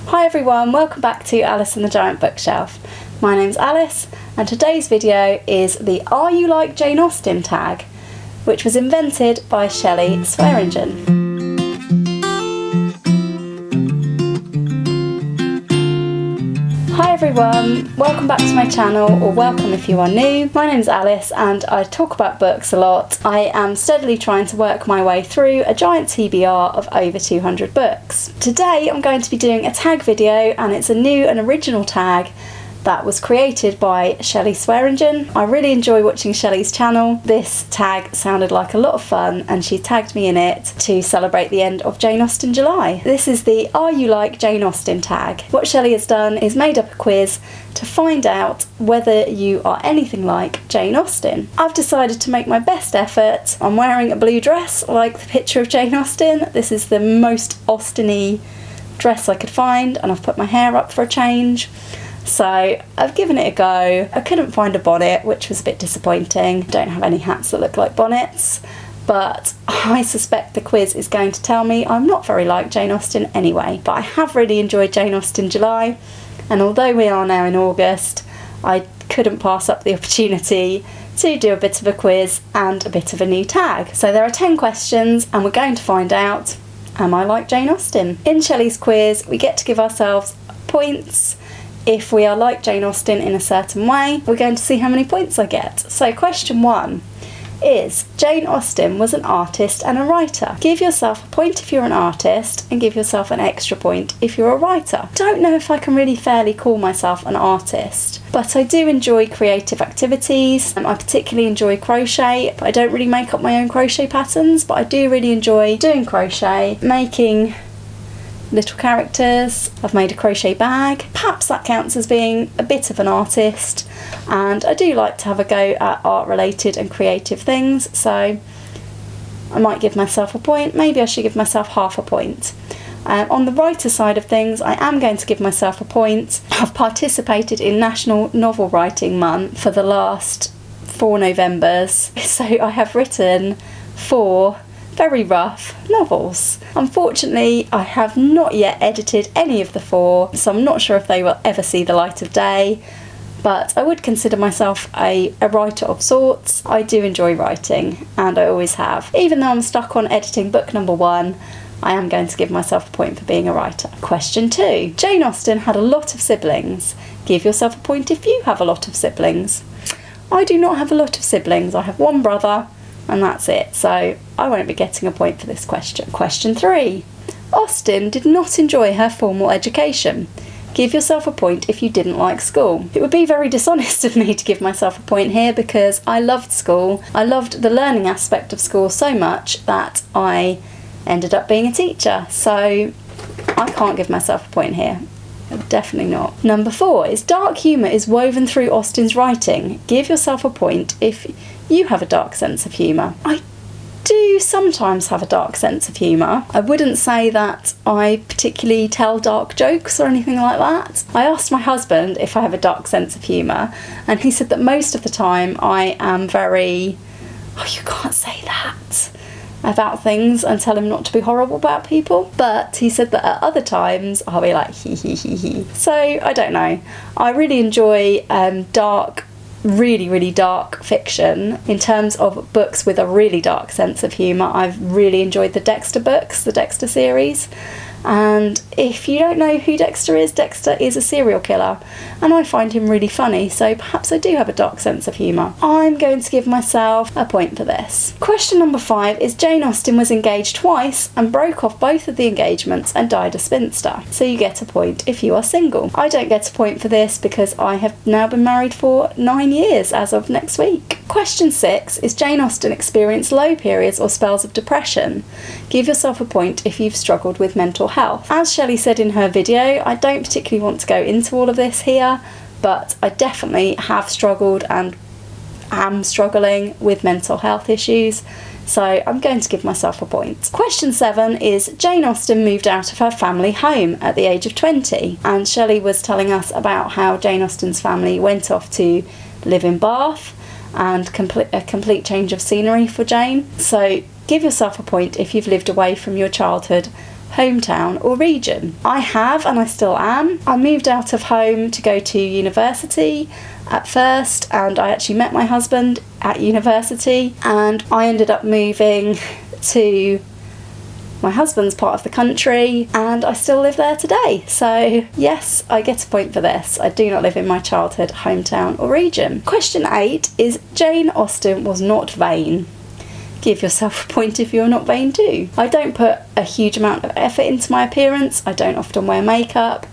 Hi everyone, welcome back to Alice and the Giant Bookshelf. My name's Alice and today's video is the Are You Like Jane Austen tag, which was invented by Shelley Swearingen. Hi everyone, welcome back to my channel, or welcome if you are new. My name's Alice and I talk about books a lot. I am steadily trying to work my way through a giant TBR of over 200 books. Today I'm going to be doing a tag video, and it's a new and original tag that was created by Shelley Swearingen. I really enjoy watching Shelley's channel. This tag sounded like a lot of fun and she tagged me in it to celebrate the end of Jane Austen July. This is the Are You Like Jane Austen tag. What Shelley has done is made up a quiz to find out whether you are anything like Jane Austen. I've decided to make my best effort. I'm wearing a blue dress like the picture of Jane Austen. This is the most Austen-y dress I could find, and I've put my hair up for a change. So I've given it a go. I couldn't find a bonnet, which was a bit disappointing. I don't have any hats that look like bonnets, but I suspect the quiz is going to tell me I'm not very like Jane Austen anyway. But I have really enjoyed Jane Austen July, and although we are now in August, I couldn't pass up the opportunity to do a bit of a quiz and a bit of a new tag. So there are 10 questions and we're going to find out, am I like Jane Austen? In Shelley's quiz, we get to give ourselves points if we are like Jane Austen in a certain way. We're going to see how many points I get. So question 1 is, Jane Austen was an artist and a writer. Give yourself a point if you're an artist and give yourself an extra point if you're a writer. Don't know if I can really fairly call myself an artist, but I do enjoy creative activities. I particularly enjoy crochet, but I don't really make up my own crochet patterns, but I do really enjoy doing crochet, making little characters. I've made a crochet bag. Perhaps that counts as being a bit of an artist, and I do like to have a go at art related and creative things, so I might give myself a point. Maybe I should give myself half a point. On the writer side of things, I am going to give myself a point. I've participated in National Novel Writing Month for the last 4 Novembers, so I have written 4 very rough novels. Unfortunately, I have not yet edited any of the 4, so I'm not sure if they will ever see the light of day, but I would consider myself a writer of sorts. I do enjoy writing, and I always have. Even though I'm stuck on editing book number 1, I am going to give myself a point for being a writer. Question 2. Jane Austen had a lot of siblings. Give yourself a point if you have a lot of siblings. I do not have a lot of siblings. I have 1 brother, and that's it, so I won't be getting a point for this question. Question 3. Austen did not enjoy her formal education. Give yourself a point if you didn't like school. It would be very dishonest of me to give myself a point here, because I loved school. I loved the learning aspect of school so much that I ended up being a teacher, so I can't give myself a point here. Definitely not. Number 4 is, dark humour is woven through Austen's writing. Give yourself a point if you have a dark sense of humour. I do sometimes have a dark sense of humour. I wouldn't say that I particularly tell dark jokes or anything like that. I asked my husband if I have a dark sense of humour, and he said that most of the time I am very, oh, you can't say that about things, and tell him not to be horrible about people. But he said that at other times I'll be like hee hee hee hee. So I don't know. I really enjoy dark, really dark fiction. In terms of books with a really dark sense of humour, I've really enjoyed the Dexter books, the Dexter series. And if you don't know who Dexter is a serial killer, and I find him really funny, so perhaps I do have a dark sense of humour. I'm going to give myself a point for this. Question number 5 is, Jane Austen was engaged twice and broke off both of the engagements and died a spinster. So you get a point if you are single. I don't get a point for this because I have now been married for 9 years as of next week. Question 6 is, Jane Austen experienced low periods or spells of depression. Give yourself a point if you've struggled with mental health. As Shelley said in her video, I don't particularly want to go into all of this here, but I definitely have struggled and am struggling with mental health issues, so I'm going to give myself a point. Question 7 is, Jane Austen moved out of her family home at the age of 20, and Shelley was telling us about how Jane Austen's family went off to live in Bath, and a complete change of scenery for Jane. So give yourself a point if you've lived away from your childhood hometown or region? I have, and I still am. I moved out of home to go to university at first, and I actually met my husband at university, and I ended up moving to my husband's part of the country, and I still live there today. So yes, I get a point for this. I do not live in my childhood hometown or region. Question 8 is Jane Austen was not vain. Give yourself a point if you're not vain too. I don't put a huge amount of effort into my appearance. I don't often wear makeup.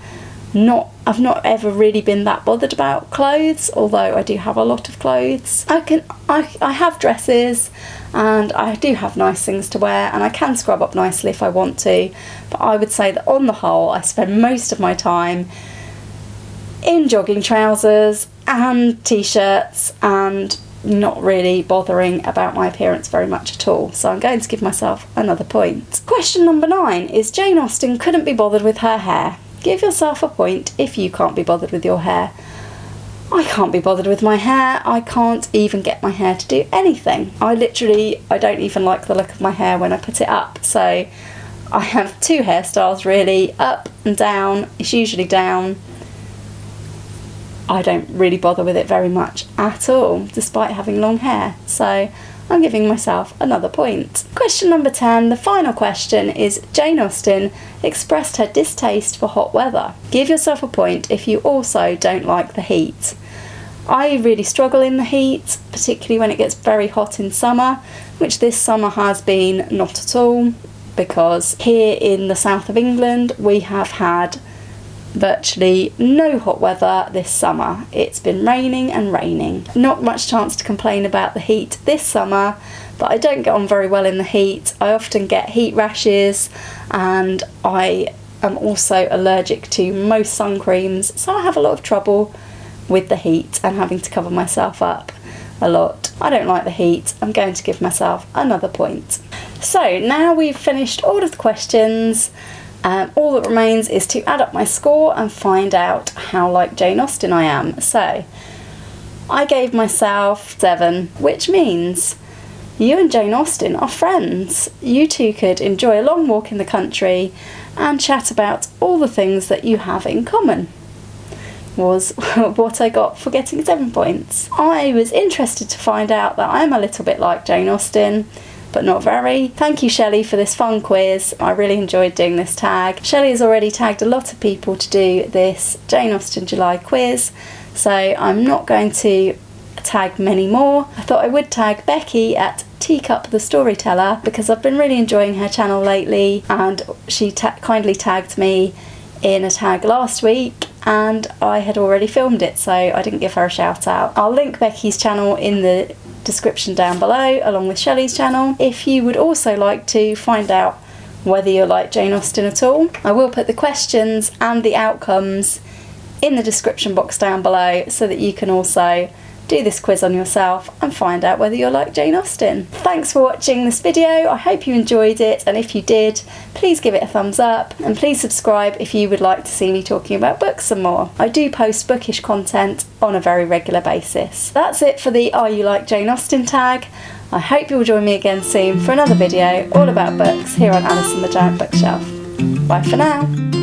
I've not ever really been that bothered about clothes, although I do have a lot of clothes. I have dresses, and I do have nice things to wear, and I can scrub up nicely if I want to, but I would say that on the whole I spend most of my time in jogging trousers and t-shirts and not really bothering about my appearance very much at all, so I'm going to give myself another point. Question number 9 is Jane Austen couldn't be bothered with her hair. Give yourself a point if you can't be bothered with your hair. I can't be bothered with my hair. I can't even get my hair to do anything. I don't even like the look of my hair when I put it up. So I have 2 hairstyles really, up and down. It's usually down. I don't really bother with it very much at all, despite having long hair. So I'm giving myself another point. Question number 10, the final question, is Jane Austen expressed her distaste for hot weather. Give yourself a point if you also don't like the heat. I really struggle in the heat, particularly when it gets very hot in summer, which this summer has been not at all, because here in the south of England we have had virtually no hot weather this summer. It's been raining and raining. Not much chance to complain about the heat this summer, but I don't get on very well in the heat. I often get heat rashes, and I am also allergic to most sun creams, so I have a lot of trouble with the heat and having to cover myself up a lot. I don't like the heat. I'm going to give myself another point. So now we've finished all of the questions. All that remains is to add up my score and find out how like Jane Austen I am. So I gave myself 7, which means you and Jane Austen are friends. You two could enjoy a long walk in the country and chat about all the things that you have in common. Was what I got for getting 7 points. I was interested to find out that I'm a little bit like Jane Austen, but not very. Thank you, Shelley, for this fun quiz. I really enjoyed doing this tag. Shelley has already tagged a lot of people to do this Jane Austen July quiz, so I'm not going to tag many more. I thought I would tag Becky at Teacup the Storyteller because I've been really enjoying her channel lately, and she kindly tagged me in a tag last week, and I had already filmed it, so I didn't give her a shout out. I'll link Becky's channel in the description down below, along with Shelley's channel, if you would also like to find out whether you're like Jane Austen at all. I will put the questions and the outcomes in the description box down below so that you can also do this quiz on yourself and find out whether you're like Jane Austen. Thanks for watching this video. I hope you enjoyed it, and if you did, please give it a thumbs up, and please subscribe if you would like to see me talking about books some more. I do post bookish content on a very regular basis. That's it for the Are You Like Jane Austen tag. I hope you'll join me again soon for another video all about books here on Alice and the Giant Bookshelf. Bye for now.